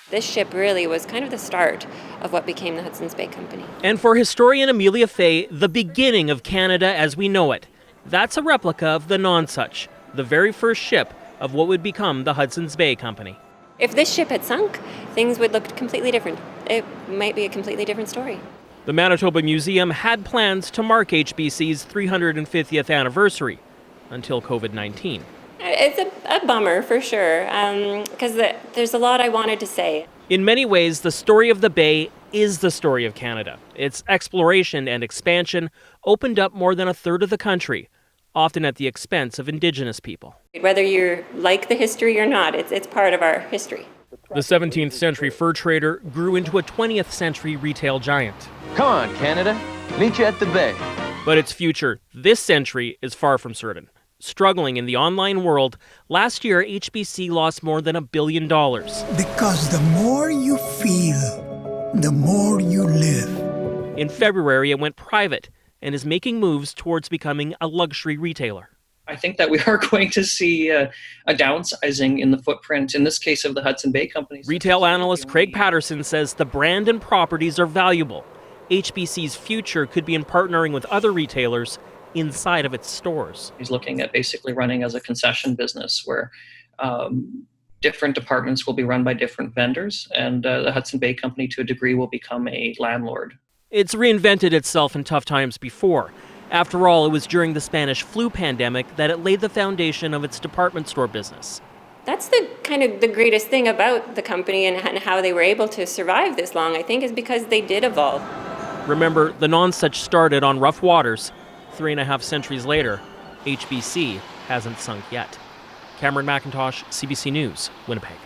This ship really was kind of the start of what became the Hudson's Bay Company. And for historian Amelia Fay, the beginning of Canada as we know it. That's a replica of the Nonsuch, the very first ship of what would become the Hudson's Bay Company. If this ship had sunk, things would look completely different. It might be a completely different story. The Manitoba Museum had plans to mark HBC's 350th anniversary until COVID-19. It's a bummer for sure, because there's a lot I wanted to say. In many ways, the story of the Bay is the story of Canada. Its exploration and expansion opened up more than a third of the country, often at the expense of Indigenous people. Whether you like the history or not, it's part of our history. The 17th century fur trader grew into a 20th century retail giant. Come on, Canada. Meet you at the Bay. But its future this century is far from certain. Struggling in the online world, last year HBC lost more than $1 billion. Because the more you feel, the more you live. In February, it went private and is making moves towards becoming a luxury retailer. I think that we are going to see a downsizing in the footprint, in this case of the Hudson Bay Company. Retail analyst Craig Patterson says the brand and properties are valuable. HBC's future could be in partnering with other retailers inside of its stores. He's looking at basically running as a concession business where different departments will be run by different vendors, and the Hudson Bay Company, to a degree, will become a landlord. It's reinvented itself in tough times before. After all, it was during the Spanish flu pandemic that it laid the foundation of its department store business. That's the kind of the greatest thing about the company and how they were able to survive this long, I think, is because they did evolve. Remember, the Nonsuch started on rough waters. 3.5 centuries later, HBC hasn't sunk yet. Cameron McIntosh, CBC News, Winnipeg.